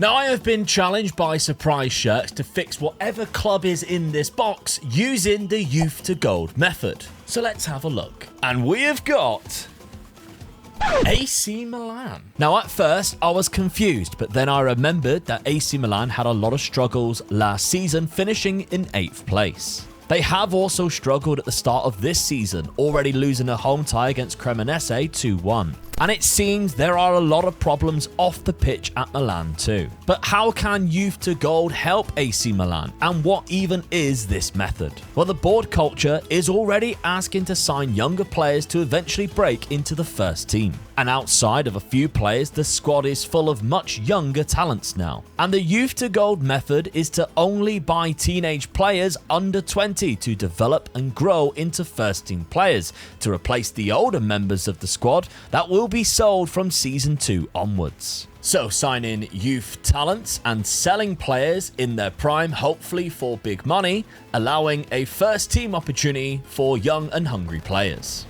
Now, I have been challenged by Surprise Shirts to fix whatever club is in this box using the Youth to Gold method. So let's have a look. And we have got AC Milan. Now, at first, I was confused, but then I remembered that AC Milan had a lot of struggles last season, finishing in 8th place. They have also struggled at the start of this season, already losing a home tie against Cremonese 2-1. And it seems there are a lot of problems off the pitch at Milan too. But how can Youth to Gold help AC Milan? And what even is this method? Well, the board culture is already asking to sign younger players to eventually break into the first team. And outside of a few players, the squad is full of much younger talents now. And the Youth to Gold method is to only buy teenage players under 20 to develop and grow into first team players to replace the older members of the squad that will be sold from season 2 onwards. So signing youth talents and selling players in their prime, hopefully for big money, allowing a first team opportunity for young and hungry players.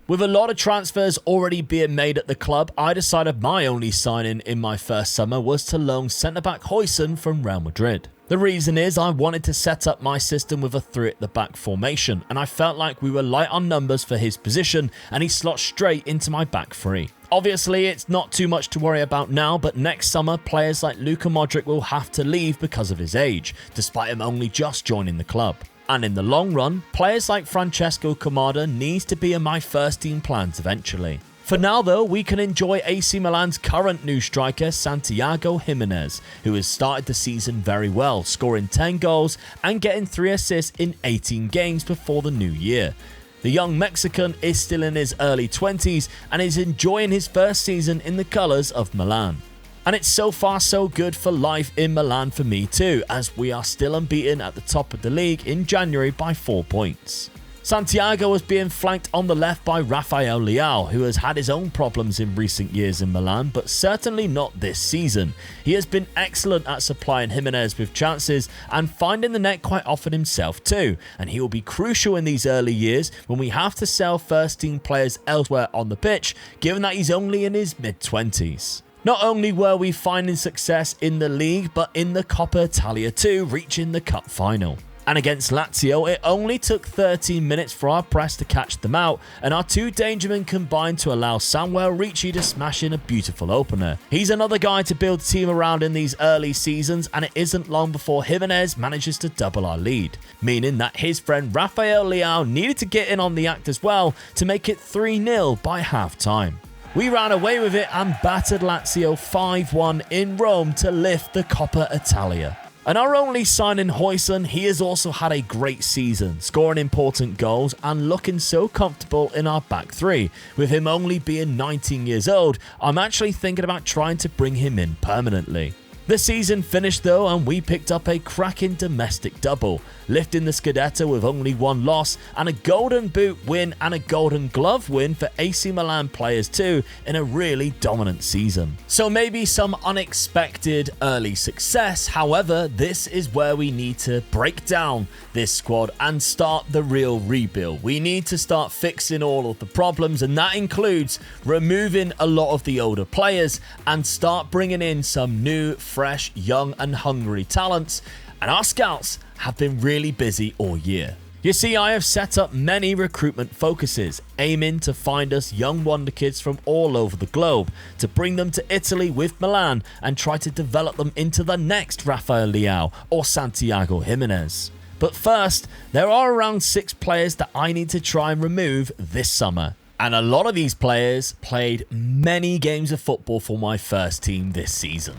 With a lot of transfers already being made at the club, I decided my only signing in my first summer was to loan centre-back Huijsen from Real Madrid. The reason is I wanted to set up my system with a 3 at the back formation, and I felt like we were light on numbers for his position, and he slots straight into my back 3. Obviously, it's not too much to worry about now, but next summer, players like Luka Modric will have to leave because of his age, despite him only just joining the club. And in the long run, players like Francesco Kamada needs to be in my first team plans eventually. For now though, we can enjoy AC Milan's current new striker Santiago Jimenez, who has started the season very well, scoring 10 goals and getting 3 assists in 18 games before the new year. The young Mexican is still in his early 20s and is enjoying his first season in the colours of Milan. And it's so far so good for life in Milan for me too, as we are still unbeaten at the top of the league in January by 4 points. Santiago was being flanked on the left by Rafael Leao, who has had his own problems in recent years in Milan, but certainly not this season. He has been excellent at supplying Jimenez with chances and finding the net quite often himself too, and he will be crucial in these early years when we have to sell first team players elsewhere on the pitch, given that he's only in his mid-20s. Not only were we finding success in the league, but in the Coppa Italia too, reaching the cup final. And against Lazio, it only took 13 minutes for our press to catch them out, and our 2 dangermen combined to allow Samuel Ricci to smash in a beautiful opener. He's another guy to build a team around in these early seasons, and it isn't long before Jimenez manages to double our lead, meaning that his friend Rafael Leao needed to get in on the act as well to make it 3-0 by half-time. We ran away with it and battered Lazio 5-1 in Rome to lift the Coppa Italia. And our only signing Huijsen, he has also had a great season, scoring important goals and looking so comfortable in our back 3. With him only being 19 years old, I'm actually thinking about trying to bring him in permanently. The season finished though, and we picked up a cracking domestic double, lifting the Scudetto with only 1 loss and a Golden Boot win and a Golden Glove win for AC Milan players too in a really dominant season. So maybe some unexpected early success, however, this is where we need to break down this squad and start the real rebuild. We need to start fixing all of the problems, and that includes removing a lot of the older players and start bringing in some new, fresh, young and hungry talents, and our scouts have been really busy all year. You see, I have set up many recruitment focuses, aiming to find us young wonder kids from all over the globe, to bring them to Italy with Milan and try to develop them into the next Rafael Leao or Santiago Jimenez. But first, there are around 6 players that I need to try and remove this summer. And a lot of these players played many games of football for my first team this season.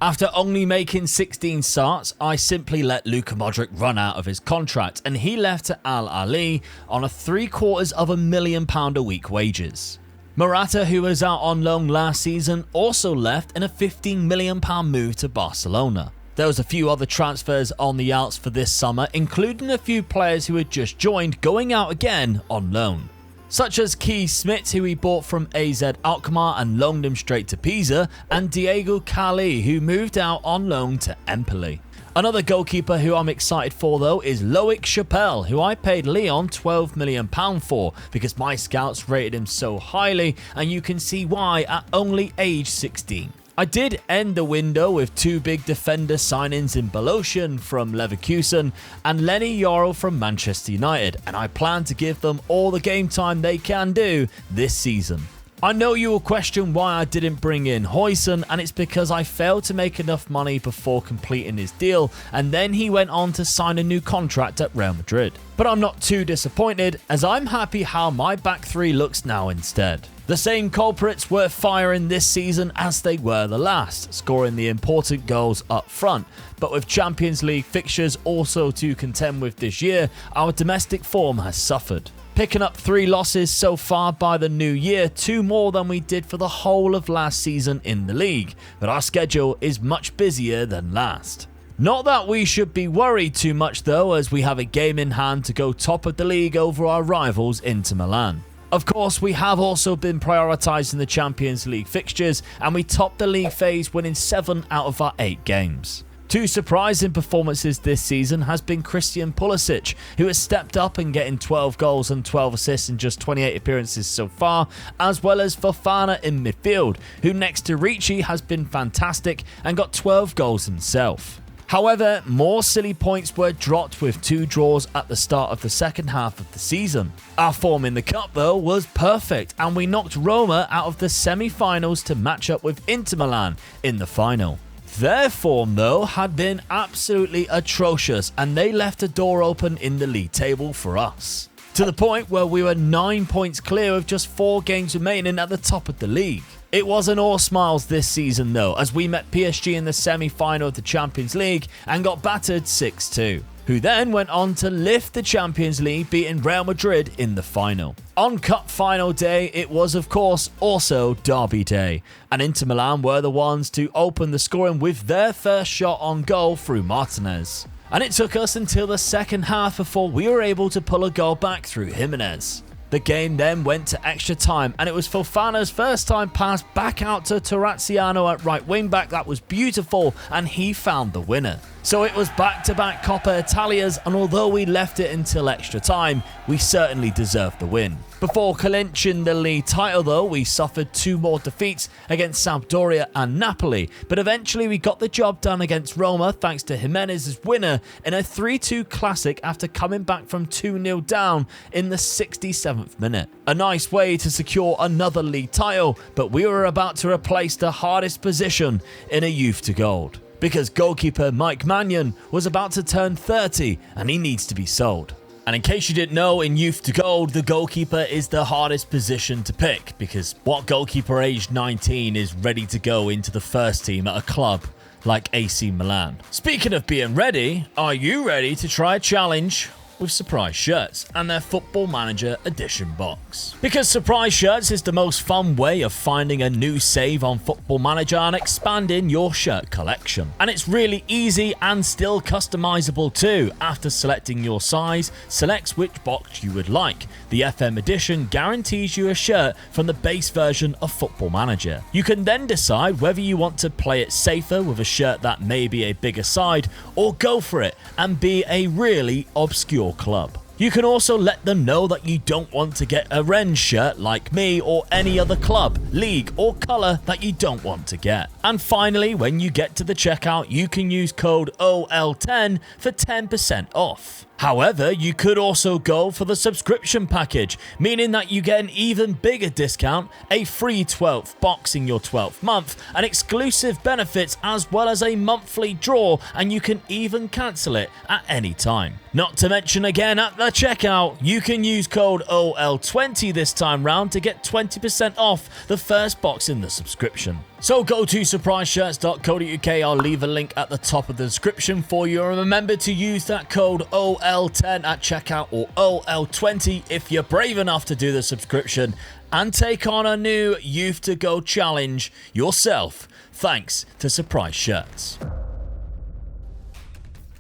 After only making 16 starts, I simply let Luka Modric run out of his contract, and he left to Al Ahly on a £750,000 a week wages. Morata, who was out on loan last season, also left in a £15 million move to Barcelona. There was a few other transfers on the outs for this summer, including a few players who had just joined going out again on loan, such as Keith Smith, who he bought from AZ Alkmaar and loaned him straight to Pisa, and Diego Calli, who moved out on loan to Empoli. Another goalkeeper who I'm excited for though is Loic Chappelle, who I paid Lyon £12 million for because my scouts rated him so highly, and you can see why at only age 16. I did end the window with two big defender signings in Bolosian from Leverkusen and Lenny Yoro from Manchester United, and I plan to give them all the game time they can do this season. I know you will question why I didn't bring in Huijsen, and it's because I failed to make enough money before completing his deal, and then he went on to sign a new contract at Real Madrid. But I'm not too disappointed, as I'm happy how my back three looks now instead. The same culprits were firing this season as they were the last, scoring the important goals up front. But with Champions League fixtures also to contend with this year, our domestic form has suffered. Picking up 3 losses so far by the new year, 2 more than we did for the whole of last season in the league, but our schedule is much busier than last. Not that we should be worried too much though, as we have a game in hand to go top of the league over our rivals Inter Milan. Of course, we have also been prioritising the Champions League fixtures, and we topped the league phase winning 7 out of our 8 games. 2 surprising performances this season has been Christian Pulisic, who has stepped up and getting 12 goals and 12 assists in just 28 appearances so far, as well as Fofana in midfield, who next to Ricci has been fantastic and got 12 goals himself. However, more silly points were dropped with 2 draws at the start of the second half of the season. Our form in the cup though was perfect, and we knocked Roma out of the semi-finals to match up with Inter Milan in the final. Their form though had been absolutely atrocious, and they left a door open in the league table for us, to the point where we were 9 points clear with just 4 games remaining at the top of the league. It wasn't all smiles this season though, as we met PSG in the semi-final of the Champions League and got battered 6-2, who then went on to lift the Champions League, beating Real Madrid in the final. On cup final day, it was of course also derby day, and Inter Milan were the ones to open the scoring with their first shot on goal through Martinez. And it took us until the second half before we were able to pull a goal back through Jimenez. The game then went to extra time, and it was Fofana's first time pass back out to Terraziano at right wing back that was beautiful, and he found the winner. So it was back-to-back Coppa Italias, and although we left it until extra time, we certainly deserved the win. Before clinching the league title though, we suffered 2 more defeats against Sampdoria and Napoli, but eventually we got the job done against Roma thanks to Jimenez's winner in a 3-2 classic after coming back from 2-0 down in the 67th minute. A nice way to secure another league title, but we were about to replace the hardest position in a youth to gold, because goalkeeper Mike Mannion was about to turn 30 and he needs to be sold. And in case you didn't know, in youth to gold, the goalkeeper is the hardest position to pick, because what goalkeeper aged 19 is ready to go into the first team at a club like AC Milan? Speaking of being ready, are you ready to try a challenge with Surprise Shirts and their Football Manager Edition box? Because Surprise Shirts is the most fun way of finding a new save on Football Manager and expanding your shirt collection. And it's really easy and still customizable too. After selecting your size, select which box you would like. The FM Edition guarantees you a shirt from the base version of Football Manager. You can then decide whether you want to play it safer with a shirt that may be a bigger side, or go for it and be a really obscure club. You can also let them know that you don't want to get a Rennes shirt like me, or any other club, league or colour that you don't want to get. And finally, when you get to the checkout, you can use code OL10 for 10% off. However, you could also go for the subscription package, meaning that you get an even bigger discount, a free 12th box in your 12th month, and exclusive benefits as well as a monthly draw, and you can even cancel it at any time. Not to mention again, at the checkout, you can use code OL20 this time round to get 20% off the first box in the subscription. So go to surpriseshirts.co.uk, I'll leave a link at the top of the description for you, and remember to use that code OL10 at checkout, or OL20 if you're brave enough to do the subscription, and take on a new Youth to Go challenge yourself, thanks to Surprise Shirts.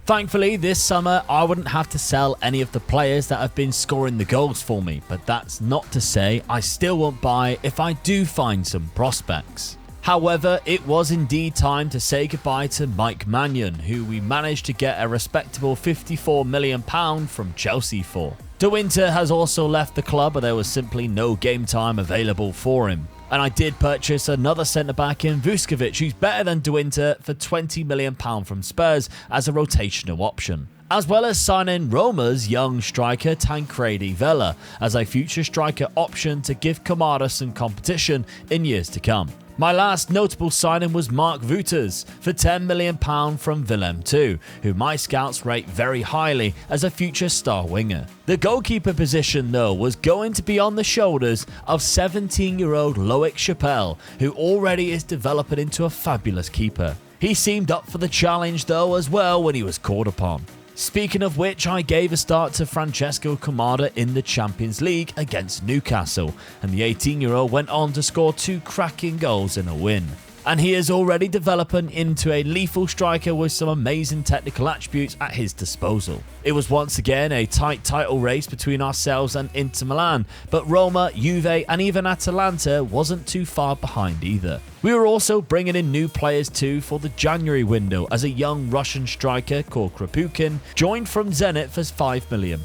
Thankfully, this summer I wouldn't have to sell any of the players that have been scoring the goals for me, but that's not to say I still won't buy if I do find some prospects. However, it was indeed time to say goodbye to Mike Maignan, who we managed to get a respectable £54 million from Chelsea for. De Winter has also left the club, but there was simply no game time available for him. And I did purchase another centre-back in Vuskovic, who's better than De Winter, for £20 million from Spurs as a rotational option, as well as signing Roma's young striker Tancredi Vella as a future striker option to give Kamara some competition in years to come. My last notable signing was Mark Wouters for £10 million from Willem II, who my scouts rate very highly as a future star winger. The goalkeeper position, though, was going to be on the shoulders of 17-year-old Loic Chappelle, who already is developing into a fabulous keeper. He seemed up for the challenge, though, as well when he was called upon. Speaking of which, I gave a start to Francesco Kamara in the Champions League against Newcastle, and the 18-year-old went on to score 2 cracking goals in a win. And he is already developing into a lethal striker with some amazing technical attributes at his disposal. It was once again a tight title race between ourselves and Inter Milan, but Roma, Juve and even Atalanta wasn't too far behind either. We were also bringing in new players too for the January window, as a young Russian striker called Krapukin joined from Zenit for £5 million.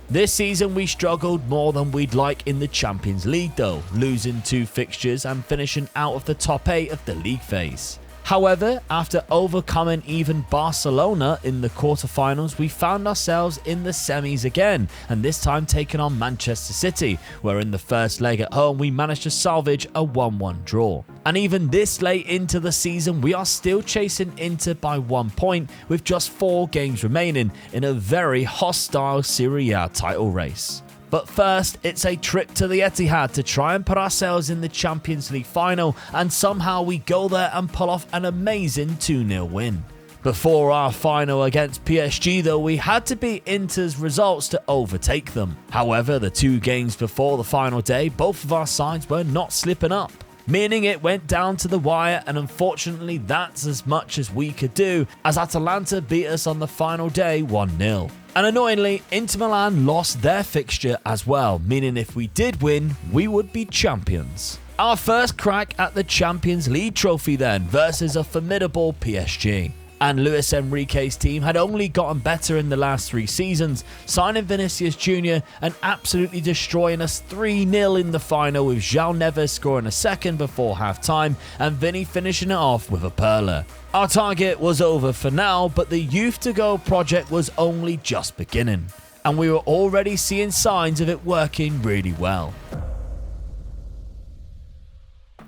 This season we struggled more than we'd like in the Champions League though, losing 2 fixtures and finishing out of the top 8 of the league phase. However, after overcoming even Barcelona in the quarterfinals, we found ourselves in the semis again, and this time taking on Manchester City, where in the first leg at home we managed to salvage a 1-1 draw. And even this late into the season, we are still chasing Inter by 1 point with just 4 games remaining in a very hostile Serie A title race. But first, it's a trip to the Etihad to try and put ourselves in the Champions League final, and somehow we go there and pull off an amazing 2-0 win. Before our final against PSG though, we had to beat Inter's results to overtake them. However, the 2 games before the final day, both of our sides were not slipping up, meaning it went down to the wire, and unfortunately that's as much as we could do, as Atalanta beat us on the final day 1-0. And annoyingly, Inter Milan lost their fixture as well, meaning if we did win, we would be champions. Our first crack at the Champions League trophy then, versus a formidable PSG. And Luis Enrique's team had only gotten better in the last 3 seasons, signing Vinicius Jr. and absolutely destroying us 3-0 in the final, with João Neves scoring a second before half-time and Vinny finishing it off with a perler. Our target was over for now, but the Youth to Go project was only just beginning, and we were already seeing signs of it working really well.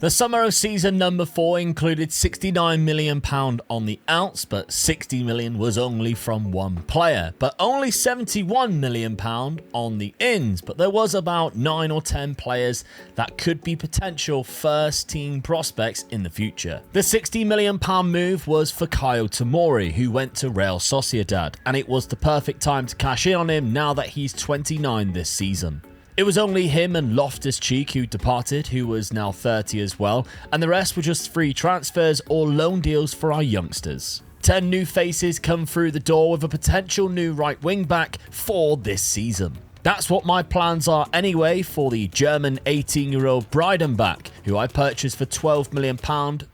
The summer of season number 4 included £69 million on the outs, but £60 million was only from 1 player, but only £71 million on the ins, but there was about 9 or 10 players that could be potential first team prospects in the future. The £60 million move was for Kyle Tomori, who went to Real Sociedad, and it was the perfect time to cash in on him now that he's 29 this season. It was only him and Loftus-Cheek who departed, who was now 30 as well, and the rest were just free transfers or loan deals for our youngsters. 10 new faces come through the door with a potential new right wing back for this season. That's what my plans are anyway for the German 18-year-old Breidenbach, who I purchased for £12 million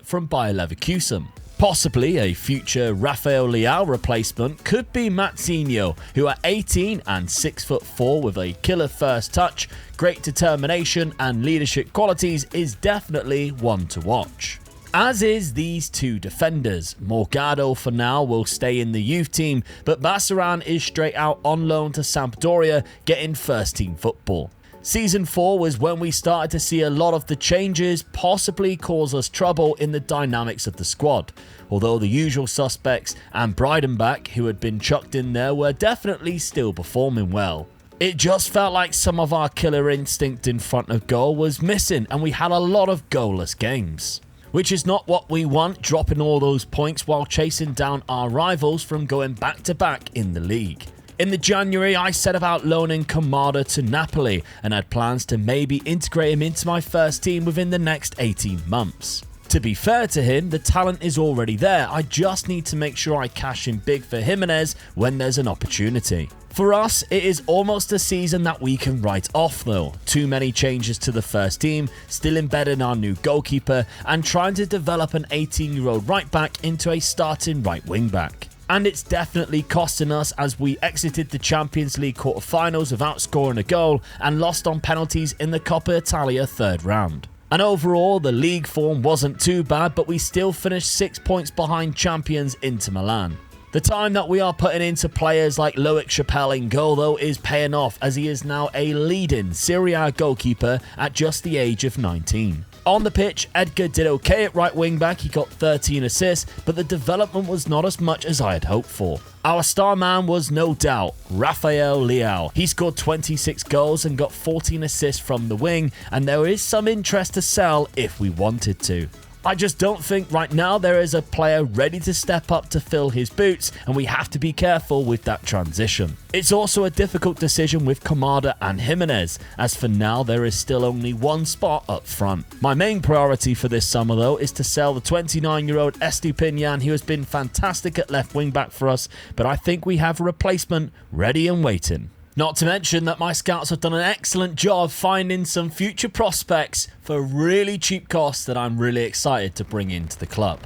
from Bayer Leverkusen. Possibly a future Rafael Leao replacement could be Matzinho, who at 18 and 6'4" with a killer first touch, great determination and leadership qualities is definitely one to watch. As is these 2 defenders. Morgado for now will stay in the youth team, but Bassaran is straight out on loan to Sampdoria, getting first team football. Season 4 was when we started to see a lot of the changes possibly cause us trouble in the dynamics of the squad, although the usual suspects and Breidenbach, who had been chucked in there, were definitely still performing well. It just felt like some of our killer instinct in front of goal was missing, and we had a lot of goalless games, which is not what we want, dropping all those points while chasing down our rivals from going back to back in the league. In the January, I set about loaning Kamara to Napoli and had plans to maybe integrate him into my first team within the next 18 months. To be fair to him, the talent is already there. I just need to make sure I cash in big for Jimenez when there's an opportunity. For us, it is almost a season that we can write off though. Too many changes to the first team, still embedding our new goalkeeper, and trying to develop an 18-year-old right back into a starting right wing back. And it's definitely costing us, as we exited the Champions League quarterfinals without scoring a goal and lost on penalties in the Coppa Italia third round. And overall, the league form wasn't too bad, but we still finished 6 points behind champions Inter Milan. The time that we are putting into players like Loic Chappelle in goal though is paying off, as he is now a leading Serie A goalkeeper at just the age of 19. On the pitch, Edgar did okay at right wing back, he got 13 assists, but the development was not as much as I had hoped for. Our star man was no doubt Rafael Leao. He scored 26 goals and got 14 assists from the wing, and there is some interest to sell if we wanted to. I just don't think right now there is a player ready to step up to fill his boots, and we have to be careful with that transition. It's also a difficult decision with Kamada and Jimenez, as for now there is still only one spot up front. My main priority for this summer though is to sell the 29-year-old Estupiñán, who has been fantastic at left wing back for us, but I think we have a replacement ready and waiting. Not to mention that my scouts have done an excellent job finding some future prospects for really cheap costs that I'm really excited to bring into the club.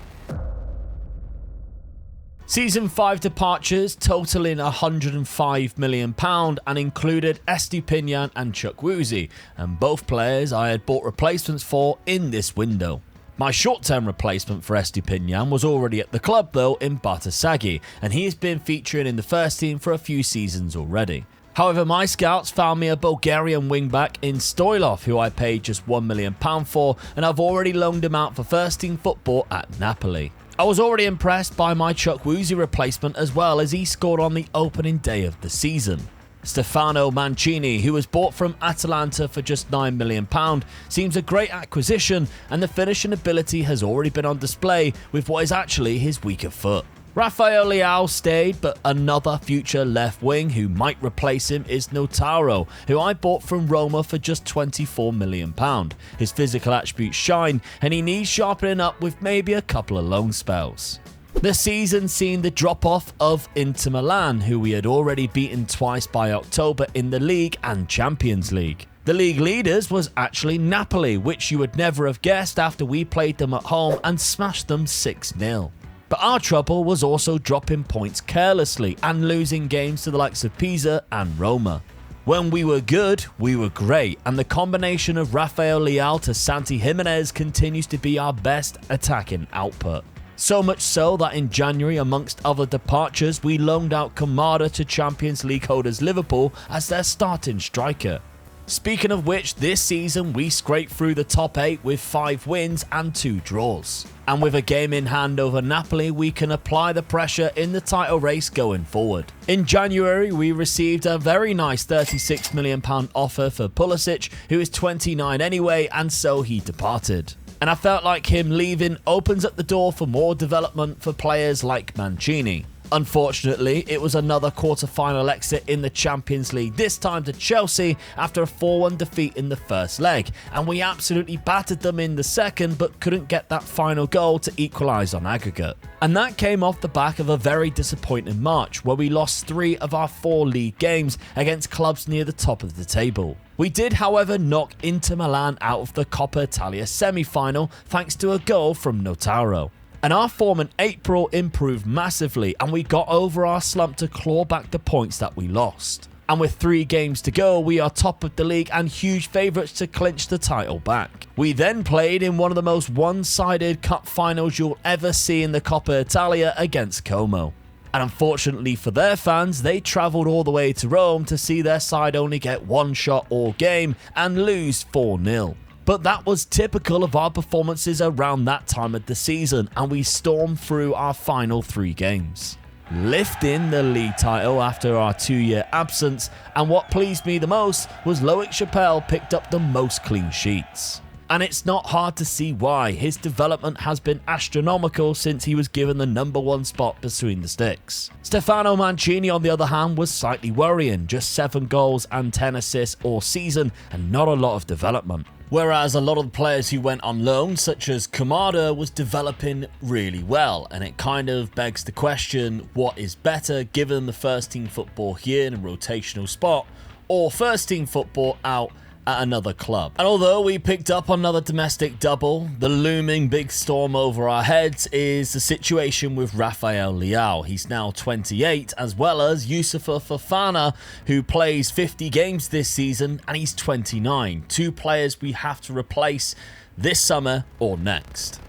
Season 5 departures totaling £105 million and included Estupiñán and Chukwueze, and both players I had bought replacements for in this window. My short-term replacement for Estupiñán was already at the club though in Bartoszagi, and he has been featuring in the first team for a few seasons already. However, my scouts found me a Bulgarian wingback in Stoilov, who I paid just £1 million for, and I've already loaned him out for first team football at Napoli. I was already impressed by my Chukwueze replacement as well, as he scored on the opening day of the season. Stefano Mancini, who was bought from Atalanta for just £9 million, seems a great acquisition, and the finishing ability has already been on display with what is actually his weaker foot. Rafael Leao stayed, but another future left wing who might replace him is Notaro, who I bought from Roma for just £24 million. His physical attributes shine, and he needs sharpening up with maybe a couple of loan spells. The season seen the drop-off of Inter Milan, who we had already beaten twice by October in the League and Champions League. The league leaders was actually Napoli, which you would never have guessed after we played them at home and smashed them 6-0. But our trouble was also dropping points carelessly and losing games to the likes of Pisa and Roma. When we were good, we were great, and the combination of Rafael Leao to Santi Jimenez continues to be our best attacking output. So much so that in January, amongst other departures, we loaned out Kamada to Champions League holders Liverpool as their starting striker. Speaking of which, this season we scraped through the top 8 with 5 wins and 2 draws. And with a game in hand over Napoli, we can apply the pressure in the title race going forward. In January, we received a very nice £36 million offer for Pulisic, who is 29 anyway, and so he departed. And I felt like him leaving opens up the door for more development for players like Mancini. Unfortunately, it was another quarter-final exit in the Champions League, this time to Chelsea after a 4-1 defeat in the first leg, and we absolutely battered them in the second but couldn't get that final goal to equalise on aggregate. And that came off the back of a very disappointing March, where we lost 3 of our 4 league games against clubs near the top of the table. We did, however, knock Inter Milan out of the Coppa Italia semi-final thanks to a goal from Notaro. And our form in April improved massively, and we got over our slump to claw back the points that we lost. And with 3 games to go, we are top of the league and huge favourites to clinch the title back. We then played in one of the most one-sided cup finals you'll ever see in the Coppa Italia against Como. And unfortunately for their fans, they travelled all the way to Rome to see their side only get 1 shot all game and lose 4-0. But that was typical of our performances around that time of the season, and we stormed through our final 3 games, lifting the league title after our 2-year absence. And what pleased me the most was Loic Chappelle picked up the most clean sheets. And it's not hard to see why. His development has been astronomical since he was given the #1 spot between the sticks. Stefano Mancini, on the other hand, was slightly worrying, just 7 goals and 10 assists all season and not a lot of development. Whereas a lot of the players who went on loan, such as Kamada, was developing really well, and it kind of begs the question, what is better, given the first team football here in a rotational spot, or first team football out at another club? And although we picked up another domestic double, the looming big storm over our heads is the situation with Rafael Leao. He's now 28, as well as Youssoufa Fofana, who plays 50 games this season, and he's 29. 2 players we have to replace this summer or next.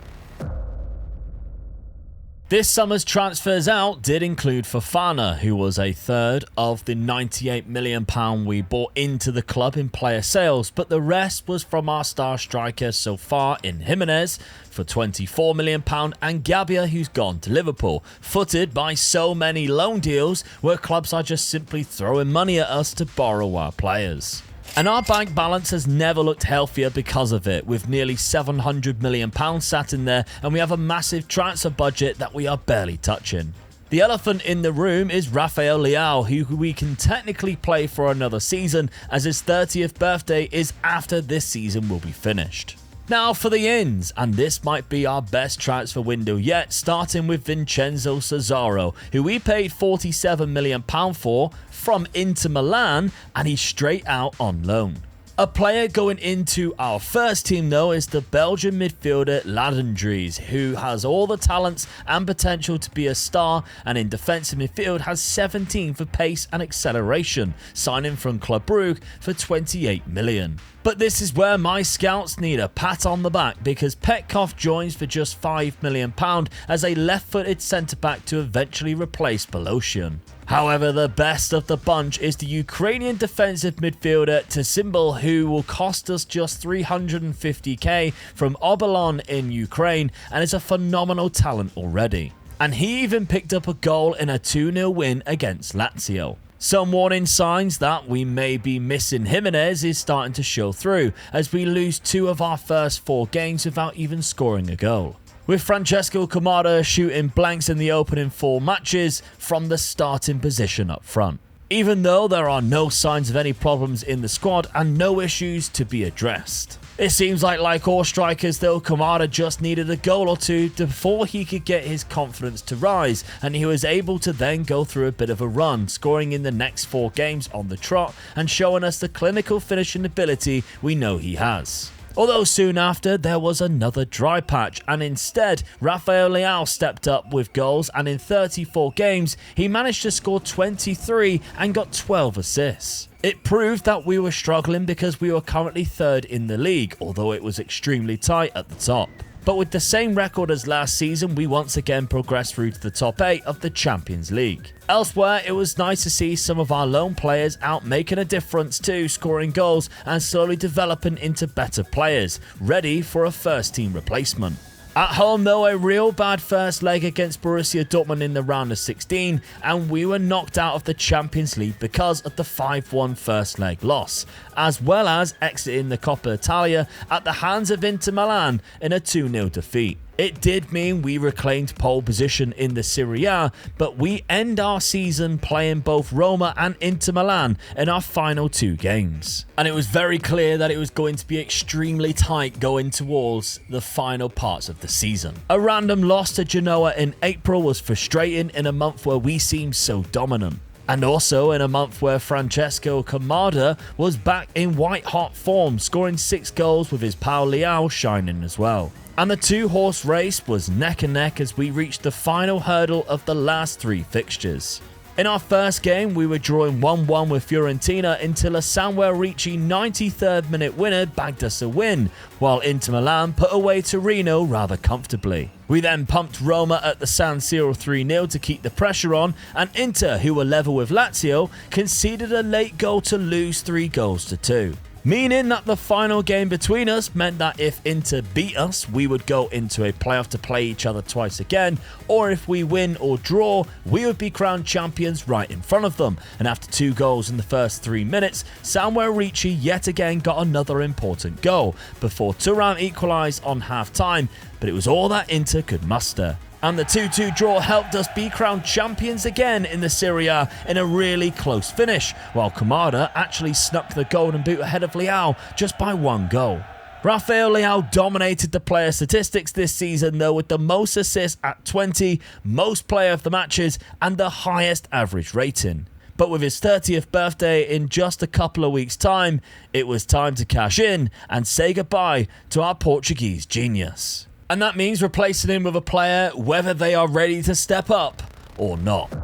This summer's transfers out did include Fofana, who was a third of the £98 million we bought into the club in player sales, but the rest was from our star striker so far in Jimenez for £24 million and Gabia, who's gone to Liverpool, footed by so many loan deals where clubs are just simply throwing money at us to borrow our players. And our bank balance has never looked healthier because of it, with nearly £700 million sat in there, and we have a massive transfer budget that we are barely touching. The elephant in the room is Rafael Leao, who we can technically play for another season, as his 30th birthday is after this season will be finished. Now for the ins, and this might be our best transfer window yet, starting with Vincenzo Cesaro, who we paid £47 million for from Inter Milan, and he's straight out on loan. A player going into our first team though is the Belgian midfielder Ladendries, who has all the talents and potential to be a star, and in defensive midfield has 17 for pace and acceleration, signing from Club Brugge for £28 million. But this is where my scouts need a pat on the back, because Petkov joins for just £5 million as a left-footed centre-back to eventually replace Bolosian. However, the best of the bunch is the Ukrainian defensive midfielder Tsymbal, who will cost us just $350k from Obolon in Ukraine and is a phenomenal talent already. And he even picked up a goal in a 2-0 win against Lazio. Some warning signs that we may be missing Jimenez is starting to show through, as we lose 2 of our first 4 games without even scoring a goal, with Francesco Kamada shooting blanks in the opening 4 matches from the starting position up front. Even though there are no signs of any problems in the squad and no issues to be addressed. It seems like all strikers though, Kamada just needed a goal or 2 before he could get his confidence to rise, and he was able to then go through a bit of a run, scoring in the next 4 games on the trot and showing us the clinical finishing ability we know he has. Although soon after there was another dry patch, and instead Rafael Leao stepped up with goals, and in 34 games he managed to score 23 and got 12 assists. It proved that we were struggling because we were currently 3rd in the league, although it was extremely tight at the top. But with the same record as last season, we once again progressed through to the top 8 of the Champions League. Elsewhere, it was nice to see some of our lone players out making a difference too, scoring goals and slowly developing into better players, ready for a first team replacement. At home though, a real bad first leg against Borussia Dortmund in the round of 16, and we were knocked out of the Champions League because of the 5-1 first leg loss, as well as exiting the Coppa Italia at the hands of Inter Milan in a 2-0 defeat. It did mean we reclaimed pole position in the Serie A, but we end our season playing both Roma and Inter Milan in our final 2 games. And it was very clear that it was going to be extremely tight going towards the final parts of the season. A random loss to Genoa in April was frustrating in a month where we seemed so dominant. And also in a month where Francesco Kamada was back in white-hot form, scoring 6 goals with his pal Leao shining as well. And the 2-horse race was neck and neck as we reached the final hurdle of the last 3 fixtures. In our first game, we were drawing 1-1 with Fiorentina until a Samuel Ricci 93rd minute winner bagged us a win, while Inter Milan put away Torino rather comfortably. We then pumped Roma at the San Siro 3-0 to keep the pressure on, and Inter, who were level with Lazio, conceded a late goal to lose 3-2. meaning that the final game between us meant that if Inter beat us, we would go into a playoff to play each other twice again, or if we win or draw, we would be crowned champions right in front of them. And after 2 goals in the first 3 minutes, Samuel Ricci yet again got another important goal before Thuram equalised on half-time, but it was all that Inter could muster. And the 2-2 draw helped us be crowned champions again in the Serie A in a really close finish, while Kamada actually snuck the golden boot ahead of Leao just by 1 goal. Rafael Leao dominated the player statistics this season though, with the most assists at 20, most player of the matches, and the highest average rating. But with his 30th birthday in just a couple of weeks' time, it was time to cash in and say goodbye to our Portuguese genius. And that means replacing him with a player whether they are ready to step up or not.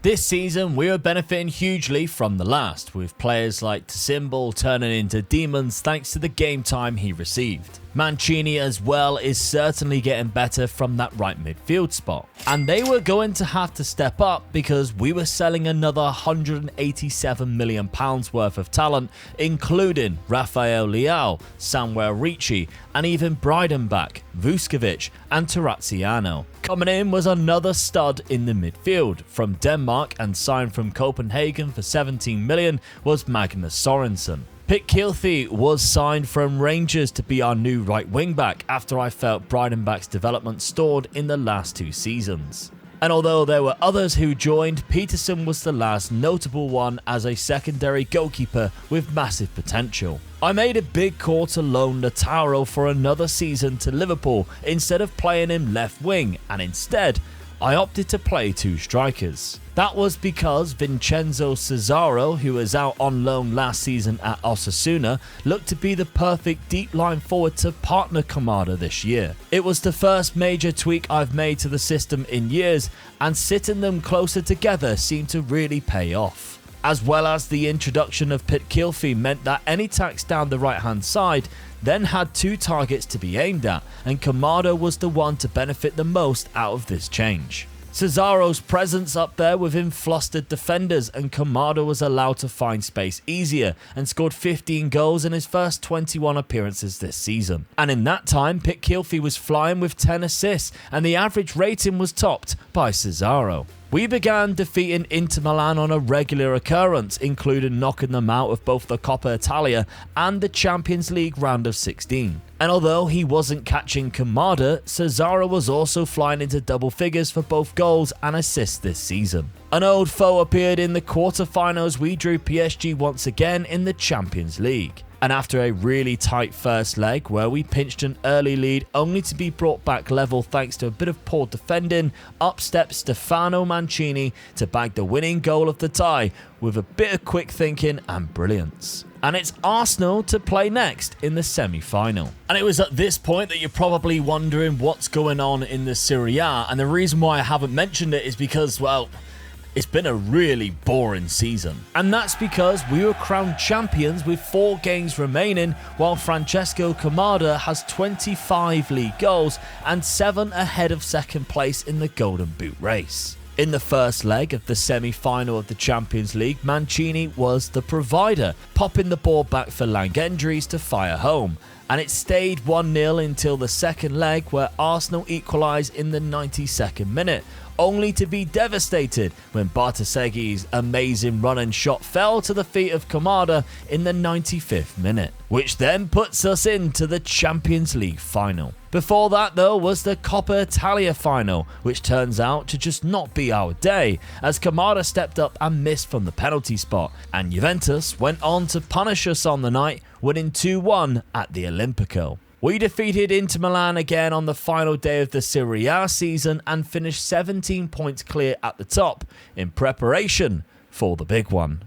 This season, we are benefiting hugely from the last, with players like Tsymbol turning into demons thanks to the game time he received. Mancini as well is certainly getting better from that right midfield spot. And they were going to have to step up because we were selling another £187 million worth of talent, including Rafael Leao, Samuel Ricci, and even Breidenbach, Vuskovic, and Terraziano. Coming in was another stud in the midfield. From Denmark and signed from Copenhagen for 17 million was Magnus Sorensen. Pitt Keelty was signed from Rangers to be our new right wing back after I felt Breidenbach's development stalled in the last 2 seasons. And although there were others who joined, Peterson was the last notable one as a secondary goalkeeper with massive potential. I made a big call to loan Lautaro for another season to Liverpool instead of playing him left wing, and instead I opted to play 2 strikers. That was because Vincenzo Cesaro, who was out on loan last season at Osasuna, looked to be the perfect deep line forward to partner Kamada this year. It was the first major tweak I've made to the system in years, and sitting them closer together seemed to really pay off. As well as the introduction of Pitt Keelty meant that any attacks down the right hand side then had 2 targets to be aimed at, and Kamada was the one to benefit the most out of this change. Cesaro's presence up there within flustered defenders, and Kamada was allowed to find space easier and scored 15 goals in his first 21 appearances this season. And in that time, Pitt Keelty was flying with 10 assists, and the average rating was topped by Cesaro. We began defeating Inter Milan on a regular occurrence, including knocking them out of both the Coppa Italia and the Champions League round of 16. And although he wasn't catching Kamada, Cesaro was also flying into double figures for both goals and assists this season. An old foe appeared in the quarterfinals. We drew PSG once again in the Champions League. And after a really tight first leg where we pinched an early lead only to be brought back level thanks to a bit of poor defending, up stepped Stefano Mancini to bag the winning goal of the tie with a bit of quick thinking and brilliance. And it's Arsenal to play next in the semi-final. And it was at this point that you're probably wondering what's going on in the Serie A, and the reason why I haven't mentioned it is because, well, it's been a really boring season. And that's because we were crowned champions with 4 games remaining, while Francesco Kamada has 25 league goals and 7 ahead of second place in the Golden Boot race. In the first leg of the semi-final of the Champions League, Mancini was the provider, popping the ball back for Langendries to fire home. And it stayed 1-0 until the second leg, where Arsenal equalised in the 92nd minute, only to be devastated when Bartosegi's amazing run and shot fell to the feet of Kamada in the 95th minute, which then puts us into the Champions League final. Before that though was the Coppa Italia final, which turns out to just not be our day, as Kamada stepped up and missed from the penalty spot, and Juventus went on to punish us on the night, winning 2-1 at the Olimpico. We defeated Inter Milan again on the final day of the Serie A season and finished 17 points clear at the top in preparation for the big one.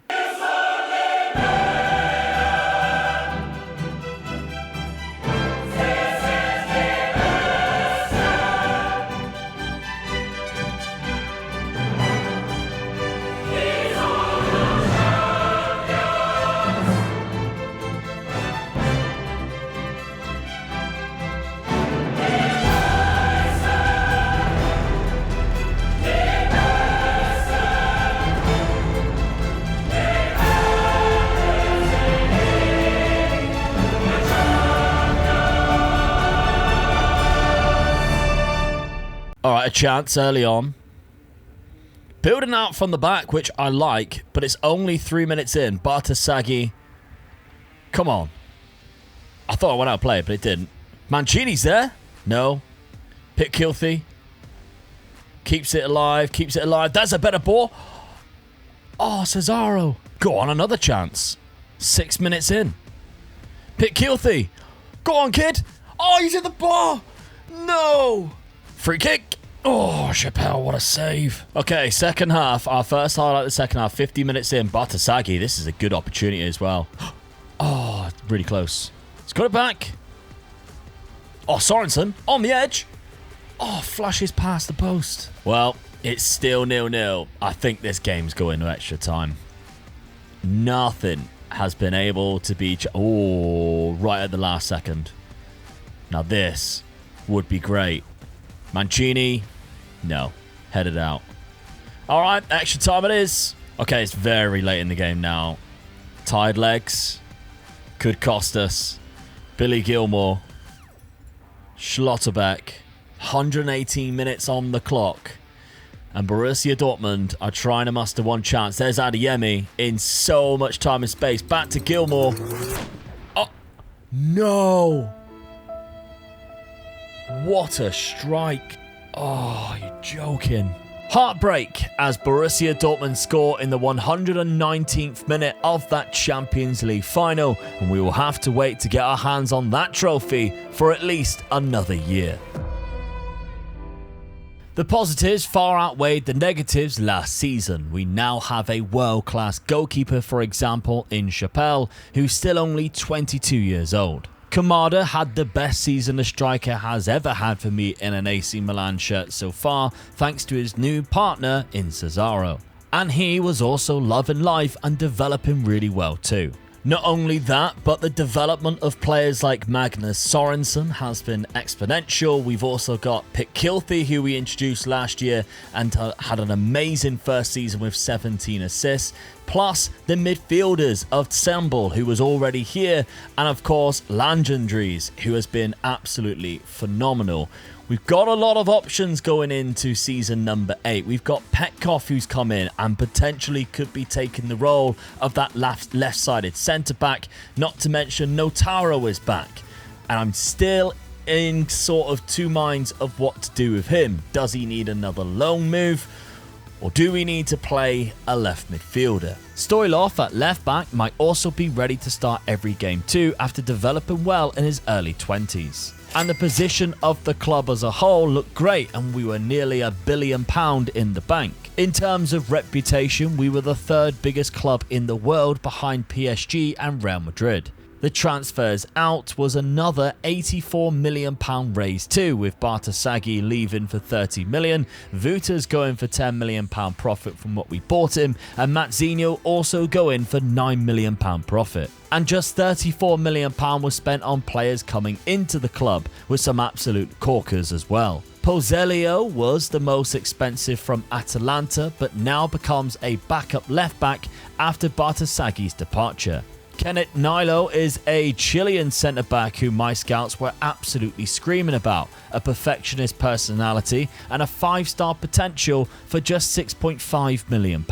All right, a chance early on. Building out from the back, which I like, but it's only 3 minutes in. Bartasaghi. Come on. I thought I went out of play, but it didn't. Mancini's there. No. Pitkelthy. Keeps it alive. Keeps it alive. That's a better ball. Oh, Cesaro. Go on, another chance. 6 minutes in. Pitkelthy. Go on, kid. Oh, he's in the bar. No. Free kick. Oh, Chappelle, what a save. Okay, second half. Our first highlight of the second half. 50 minutes in. Bartasaghi. This is a good opportunity as well. Oh, really close. He's got it back. Oh, Sorensen on the edge. Oh, flashes past the post. Well, it's still 0-0. I think this game's going to extra time. Nothing has been able to beat... Oh, right at the last second. Now this would be great. Mancini, no, headed out. All right, extra time it is. Okay, it's very late in the game now. Tired legs could cost us. Billy Gilmore, Schlotterbeck, 118 minutes on the clock. And Borussia Dortmund are trying to muster one chance. There's Adeyemi in so much time and space. Back to Gilmore. Oh, no. What a strike. Oh, you're joking. Heartbreak as Borussia Dortmund score in the 119th minute of that Champions League final. And we will have to wait to get our hands on that trophy for at least another year. The positives far outweighed the negatives last season. We now have a world-class goalkeeper, for example, in Chappelle, who's still only 22 years old. Kamada had the best season a striker has ever had for me in an AC Milan shirt so far, thanks to his new partner in Cesaro. And he was also loving life and developing really well too. Not only that, but the development of players like Magnus Sorensen has been exponential. We've also got Pitkelthy, who we introduced last year and had an amazing first season with 17 assists. Plus the midfielders of Treble, who was already here, and of course Langendries, who has been absolutely phenomenal. We've got a lot of options going into season number 8. We've got Petkov, who's come in and potentially could be taking the role of that left-sided centre-back. Not to mention Notaro is back. And I'm still in sort of two minds of what to do with him. Does he need another loan move? Or do we need to play a left midfielder? Stoilov at left back might also be ready to start every game too after developing well in his early 20s. And the position of the club as a whole looked great, and we were nearly £1 billion in the bank. In terms of reputation, we were the third biggest club in the world behind PSG and Real Madrid. The transfers out was another £84 million raise too, with Bartasaghi leaving for £30 million, Vutas going for £10 million profit from what we bought him, and Mazzino also going for £9 million profit. And just £34 million was spent on players coming into the club, with some absolute corkers as well. Pozelio was the most expensive from Atalanta, but now becomes a backup left back after Bartasaghi's departure. Kenneth Nilo is a Chilean centre-back who my scouts were absolutely screaming about, a perfectionist personality and a 5-star potential for just £6.5 million.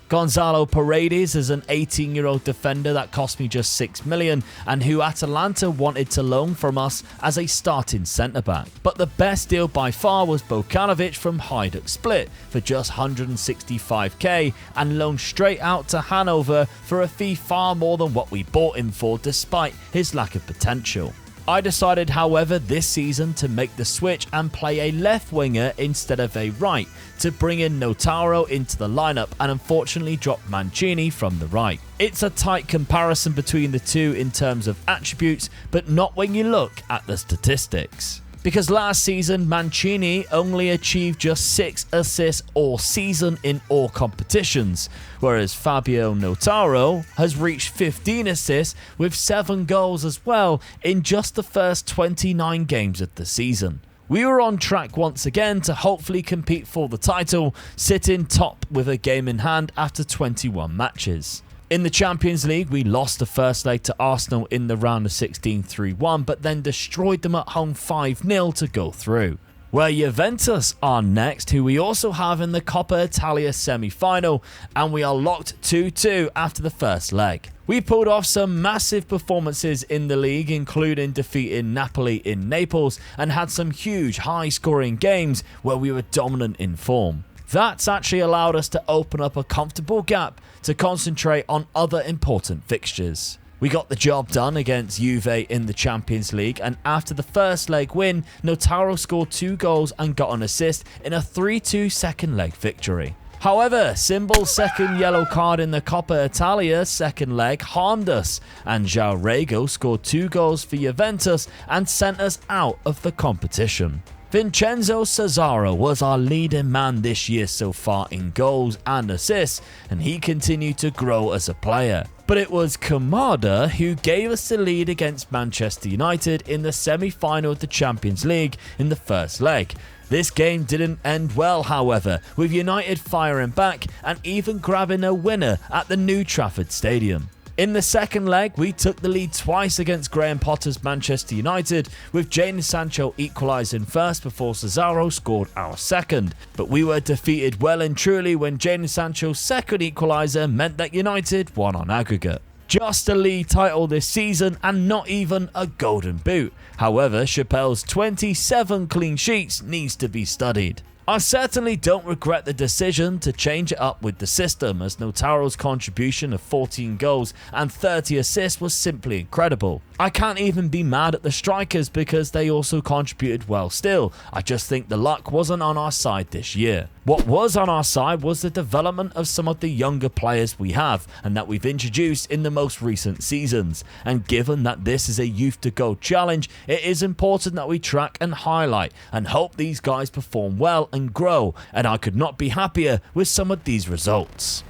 Gonzalo Paredes is an 18-year-old defender that cost me just £6 million and who Atalanta wanted to loan from us as a starting centre-back. But the best deal by far was Bokanovic from Hajduk Split for just $165k and loaned straight out to Hanover for a fee far more than what we bought him for despite his lack of potential. I decided, however, this season to make the switch and play a left winger instead of a right, to bring in Notaro into the lineup and unfortunately drop Mancini from the right. It's a tight comparison between the two in terms of attributes, but not when you look at the statistics. Because last season, Mancini only achieved just 6 assists all season in all competitions, whereas Fabio Notaro has reached 15 assists with 7 goals as well in just the first 29 games of the season. We were on track once again to hopefully compete for the title, sitting top with a game in hand after 21 matches. In the Champions League, we lost the first leg to Arsenal in the round of 16 3-1, but then destroyed them at home 5-0 to go through. where Juventus are next, who we also have in the Coppa Italia semi-final, and we are locked 2-2 after the first leg. We pulled off some massive performances in the league, including defeating Napoli in Naples, and had some huge high-scoring games where we were dominant in form. That's actually allowed us to open up a comfortable gap to concentrate on other important fixtures. We got the job done against Juve in the Champions League, and after the first leg win, Lautaro scored 2 goals and got an assist in a 3-2 second leg victory. However, Simbal's second yellow card in the Coppa Italia second leg harmed us, and João Rego scored 2 goals for Juventus and sent us out of the competition. Vincenzo Cesaro was our leading man this year so far in goals and assists, and he continued to grow as a player. But it was Kamada who gave us the lead against Manchester United in the semi-final of the Champions League in the first leg. This game didn't end well, however, with United firing back and even grabbing a winner at the New Trafford Stadium. In the second leg, we took the lead twice against Graham Potter's Manchester United, with Jadon Sancho equalising first before Cesaro scored our second. But we were defeated well and truly when Jadon Sancho's second equaliser meant that United won on aggregate. Just a league title this season and not even a golden boot. However, Chappelle's 27 clean sheets needs to be studied. I certainly don't regret the decision to change it up with the system, as Lautaro's contribution of 14 goals and 30 assists was simply incredible. I can't even be mad at the strikers because they also contributed well still. I just think the luck wasn't on our side this year. What was on our side was the development of some of the younger players we have and that we've introduced in the most recent seasons. And given that this is a youth to go challenge, it is important that we track and highlight and hope these guys perform well and grow, and I could not be happier with some of these results.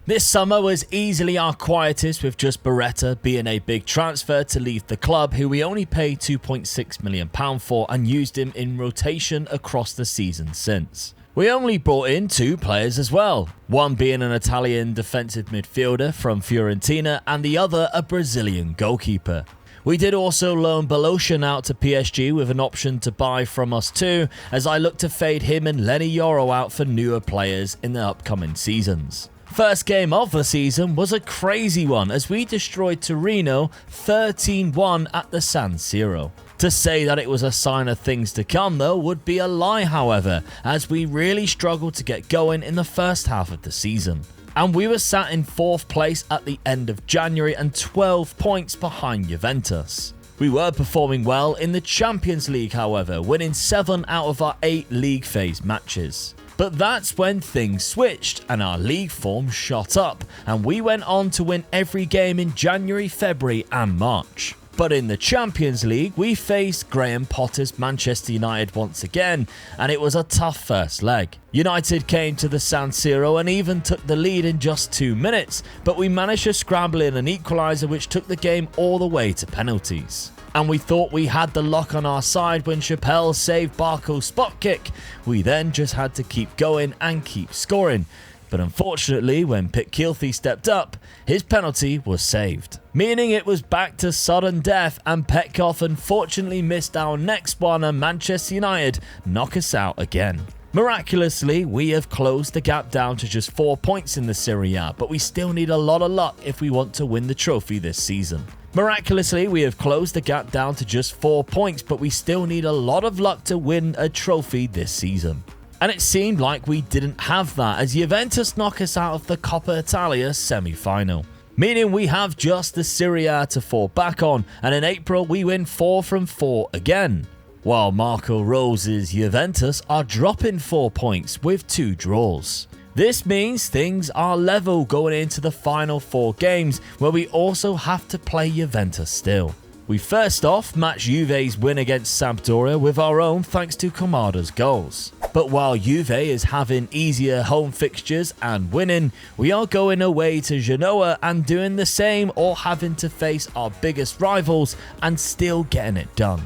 This summer was easily our quietest, with just Beretta being a big transfer to leave the club, who we only paid £2.6 million for and used him in rotation across the season since. We only brought in 2 players as well, one being an Italian defensive midfielder from Fiorentina and the other a Brazilian goalkeeper. We did also loan Baloshin out to PSG with an option to buy from us too, as I look to fade him and Lenny Yoro out for newer players in the upcoming seasons. First game of the season was a crazy one as we destroyed Torino 13-1 at the San Siro. To say that it was a sign of things to come though would be a lie, however, as we really struggled to get going in the first half of the season. And we were sat in 4th place at the end of January and 12 points behind Juventus. We were performing well in the Champions League, however, winning 7 out of our 8 league phase matches. But that's when things switched and our league form shot up, and we went on to win every game in January, February and March. But in the Champions League, we faced Graham Potter's Manchester United once again, and it was a tough first leg. United came to the San Siro and even took the lead in just 2 minutes, but we managed to scramble in an equaliser which took the game all the way to penalties. And we thought we had the luck on our side when Chappelle saved Barco's spot kick. We then just had to keep going and keep scoring. But unfortunately, when Pit Keelty stepped up, his penalty was saved. Meaning it was back to sudden death, and Petkoff unfortunately missed our next one and Manchester United knock us out again. Miraculously, we have closed the gap down to just 4 points in the Serie A, but we still need a lot of luck if we want to win the trophy this season. Miraculously, we have closed the gap down to just 4 points, but we still need a lot of luck to win a trophy this season. And it seemed like we didn't have that as Juventus knock us out of the Coppa Italia semi-final. Meaning we have just the Serie A to fall back on, and in April we win 4 from 4 again. While Marco Rose's Juventus are dropping 4 points with 2 draws. This means things are level going into the final 4 games, where we also have to play Juventus still. We first off match Juve's win against Sampdoria with our own thanks to Kamada's goals. But while Juve is having easier home fixtures and winning, we are going away to Genoa and doing the same, or having to face our biggest rivals and still getting it done.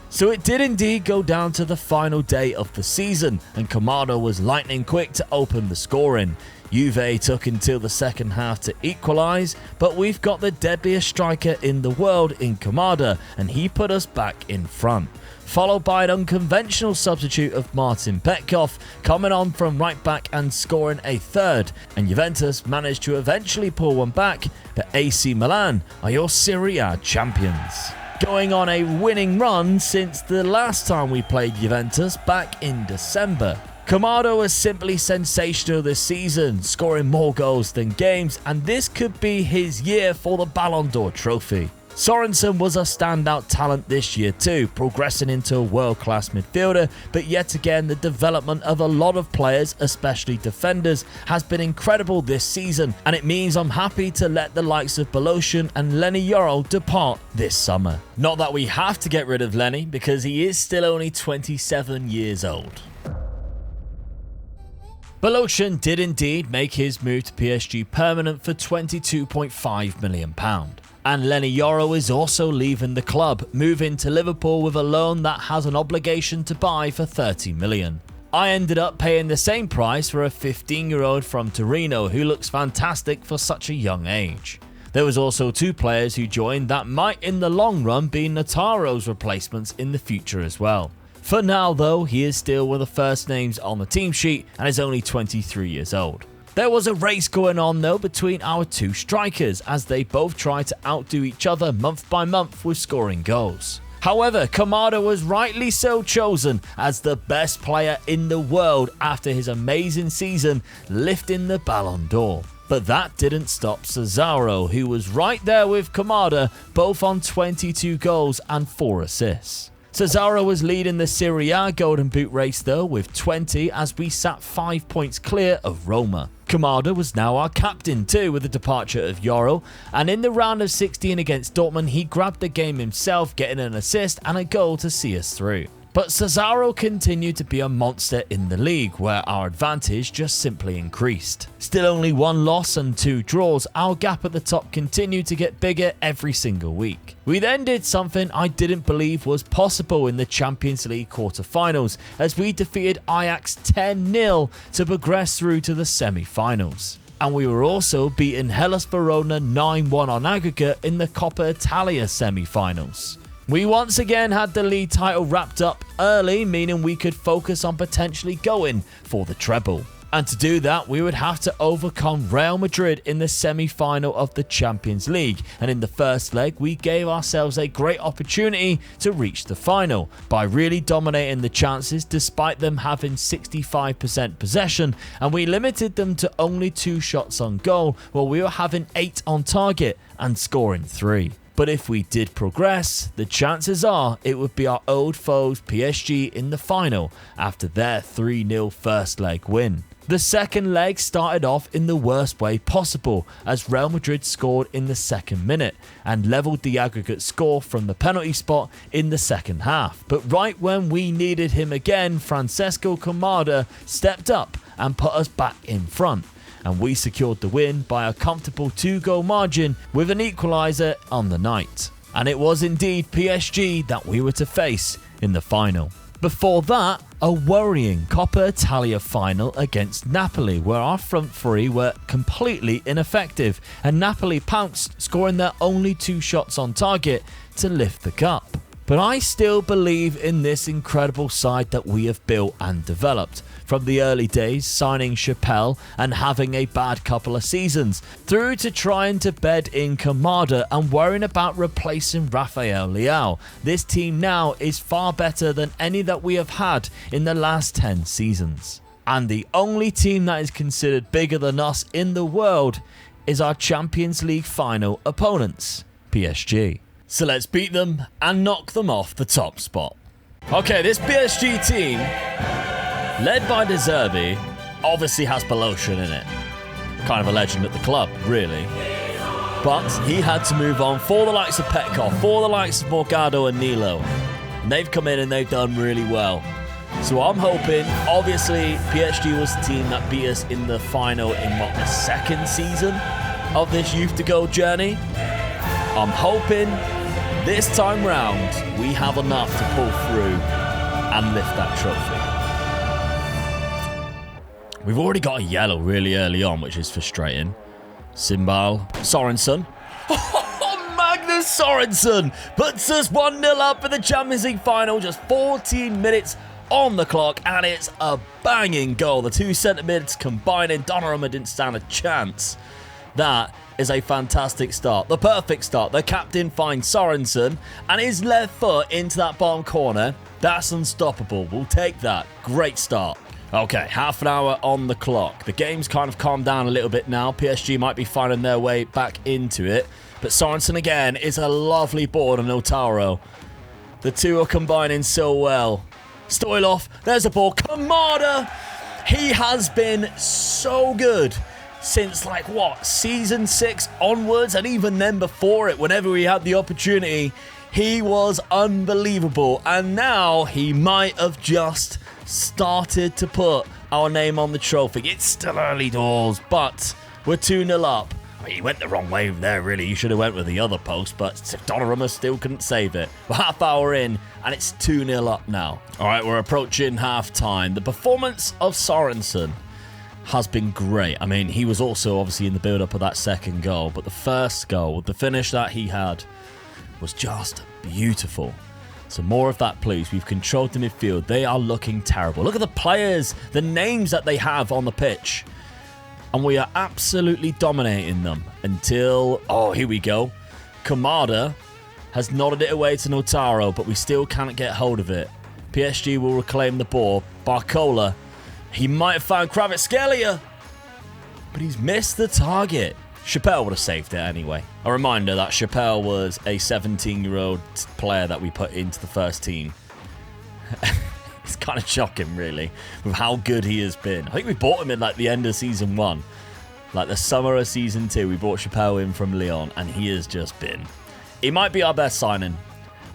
So it did indeed go down to the final day of the season, and Kamada was lightning quick to open the scoring. Juve took until the second half to equalise, but we've got the deadliest striker in the world in Kamada, and he put us back in front. Followed by an unconventional substitute of Martin Petkov coming on from right back and scoring a third, and Juventus managed to eventually pull one back, but AC Milan are your Serie A champions. Going on a winning run since the last time we played Juventus back in December. Kamada was simply sensational this season, scoring more goals than games, and this could be his year for the Ballon d'Or trophy. Sorensen was a standout talent this year too, progressing into a world-class midfielder, but yet again the development of a lot of players, especially defenders, has been incredible this season, and it means I'm happy to let the likes of Beloshin and Lenny Yoro depart this summer. Not that we have to get rid of Lenny, because he is still only 27 years old. Beloshin did indeed make his move to PSG permanent for £22.5 million. And Lenny Yoro is also leaving the club, moving to Liverpool with a loan that has an obligation to buy for £30 million. I ended up paying the same price for a 15-year-old from Torino who looks fantastic for such a young age. There was also two players who joined that might in the long run be Nataro's replacements in the future as well. For now though, he is still one of the first names on the team sheet and is only 23 years old. There was a race going on though between our two strikers as they both tried to outdo each other month by month with scoring goals. However, Kamada was rightly so chosen as the best player in the world after his amazing season lifting the Ballon d'Or. But that didn't stop Cesaro, who was right there with Kamada, both on 22 goals and 4 assists. Cesaro was leading the Serie A Golden Boot race though with 20 as we sat 5 points clear of Roma. Kamada was now our captain too with the departure of Yoro, and in the round of 16 against Dortmund he grabbed the game himself, getting an assist and a goal to see us through. But Cesaro continued to be a monster in the league, where our advantage just simply increased. Still only 1 loss and 2 draws, our gap at the top continued to get bigger every single week. We then did something I didn't believe was possible in the Champions League quarter-finals, as we defeated Ajax 10-0 to progress through to the semi-finals. And we were also beating Hellas Verona 9-1 on aggregate in the Coppa Italia semi-finals. We once again had the league title wrapped up early, meaning we could focus on potentially going for the treble. And to do that, we would have to overcome Real Madrid in the semi-final of the Champions League. And in the first leg, we gave ourselves a great opportunity to reach the final by really dominating the chances despite them having 65% possession, and we limited them to only 2 shots on goal while we were having 8 on target and scoring 3. But if we did progress, the chances are it would be our old foes PSG in the final after their 3-0 first leg win. The second leg started off in the worst way possible as Real Madrid scored in the second minute and levelled the aggregate score from the penalty spot in the second half. But right when we needed him again, Francesco Kamada stepped up and put us back in front, and we secured the win by a comfortable 2-goal margin with an equaliser on the night. And it was indeed PSG that we were to face in the final. Before that, a worrying Coppa Italia final against Napoli, where our front three were completely ineffective and Napoli pounced, scoring their only 2 shots on target to lift the cup. But I still believe in this incredible side that we have built and developed. From the early days, signing Chappelle and having a bad couple of seasons, through to trying to bed in Kamada and worrying about replacing Rafael Leao. This team now is far better than any that we have had in the last 10 seasons. And the only team that is considered bigger than us in the world is our Champions League final opponents, PSG. So let's beat them and knock them off the top spot. Okay, this PSG team, led by De Zerbi, obviously has Beloshin in it. Kind of a legend at the club, really. But he had to move on for the likes of Petkov, for the likes of Morgado and Nilo. And they've come in and they've done really well. So I'm hoping, obviously, PSG was the team that beat us in the final in the second season of this youth to go journey. I'm hoping this time round we have enough to pull through and lift that trophy. We've already got a yellow really early on, which is frustrating. Simbal Sorensen. Magnus Sorensen puts us 1-0 up for the Champions League final. Just 14 minutes on the clock, and it's a banging goal. The two centre mids combining. Donnarumma didn't stand a chance. That is a fantastic start. The perfect start. The captain finds Sorensen and his left foot into that bottom corner. That's unstoppable. We'll take that. Great start. Okay, half an hour on the clock. The game's kind of calmed down a little bit now. PSG might be finding their way back into it. But Sorensen again is a lovely ball on Lautaro. The two are combining so well. Stoilov, there's a ball. Kamada, he has been so good since, like, what, season 6 onwards, and even then before it, whenever he had the opportunity, he was unbelievable. And now he might have just started to put our name on the trophy. It's still early doors, but we're 2-0 up. I mean, he went the wrong way there, really. He should have went with the other post, but Donnarumma still couldn't save it. We're half hour in, and it's 2-0 up now. All right, we're approaching half-time. The performance of Sorensen has been great. I mean, he was also obviously in the build-up of that second goal, but the first goal, the finish that he had, was just beautiful. So more of that, please. We've controlled the midfield. They are looking terrible. Look at the players, the names that they have on the pitch. And we are absolutely dominating them until... Oh, here we go. Kamada has nodded it away to Lautaro, but we still can't get hold of it. PSG will reclaim the ball. Barcola, he might have found Kvaratskhelia, but he's missed the target. Chappelle would have saved it anyway. A reminder that Chappelle was a 17-year-old player that we put into the first team. It's kind of shocking, really, with how good he has been. I think we bought him in, like, the end of Season 1. Like, the summer of Season 2, we bought Chappelle in from Lyon, and he has just been... He might be our best signing.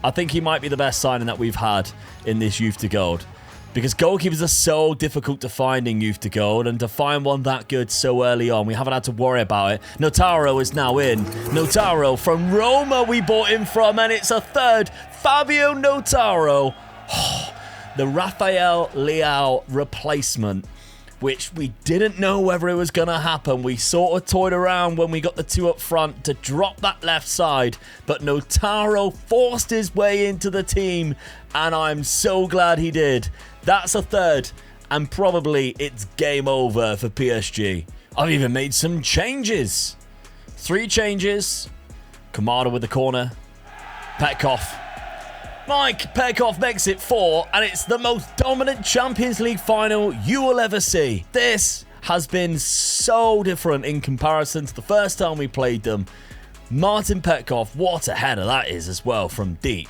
I think he might be the best signing that we've had in this Youth to Gold. Because goalkeepers are so difficult to find in Youth to Gold, and to find one that good so early on, we haven't had to worry about it. Lautaro is now in. Lautaro from Roma we bought him from, and it's a third. Fabio Lautaro. The Rafael Leao replacement, which we didn't know whether it was going to happen. We sort of toyed around when we got the two up front to drop that left side, but Lautaro forced his way into the team, and I'm so glad he did. That's a third, and probably it's game over for PSG. I've even made some changes. 3 changes. Kamada with the corner. Petkov. Mike Petkov makes it 4, and it's the most dominant Champions League final you will ever see. This has been so different in comparison to the first time we played them. Martin Petkov, what a header that is as well from deep.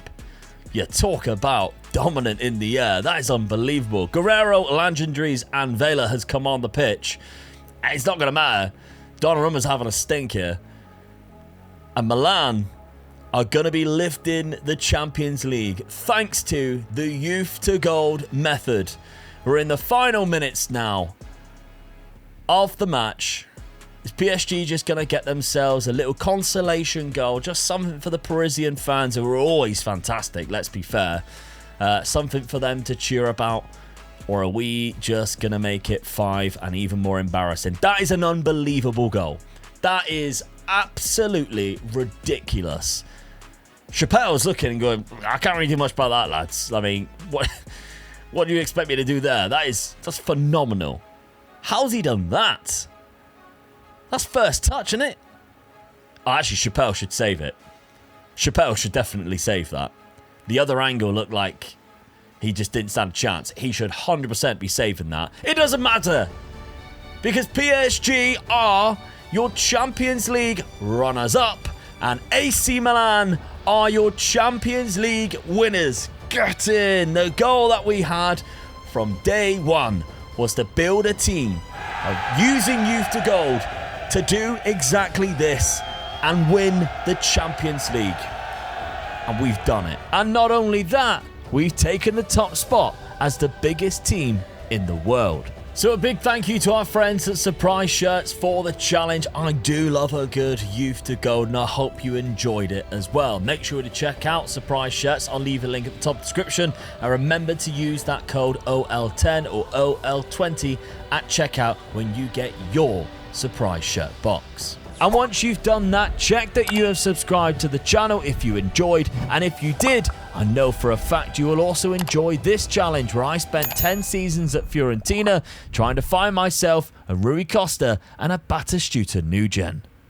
You talk about dominant in the air. That is unbelievable. Guerrero, Langendries, and Vela has come on the pitch. It's not going to matter. Donnarumma's having a stink here. And Milan are going to be lifting the Champions League thanks to the Youth to Gold method. We're in the final minutes now of the match. Is PSG just going to get themselves a little consolation goal? Just something for the Parisian fans who are always fantastic, let's be fair. Something for them to cheer about. Or are we just going to make it 5 and even more embarrassing? That is an unbelievable goal. That is absolutely ridiculous. Chappelle's looking and going, I can't really do much about that, lads. I mean, what do you expect me to do there? That's phenomenal. How's he done that? That's first touch, isn't it? Oh, actually, Chappelle should save it. Chappelle should definitely save that. The other angle looked like he just didn't stand a chance. He should 100% be saving that. It doesn't matter. Because PSG are your Champions League runners-up. And AC Milan are your Champions League winners. Get in. The goal that we had from day one was to build a team of using Youth to Gold to do exactly this and win the Champions League. And we've done it. And not only that, we've taken the top spot as the biggest team in the world. So a big thank you to our friends at Surprise Shirts for the challenge. I do love a good Youth to Gold, and I hope you enjoyed it as well. Make sure to check out Surprise Shirts. I'll leave a link at the top of the description. And remember to use that code OL10 or OL20 at checkout when you get your Surprise Shirt box. And once you've done that, check that you have subscribed to the channel if you enjoyed, and if you did, I know for a fact you will also enjoy this challenge where I spent 10 seasons at Fiorentina trying to find myself a Rui Costa and a Batistuta new gen.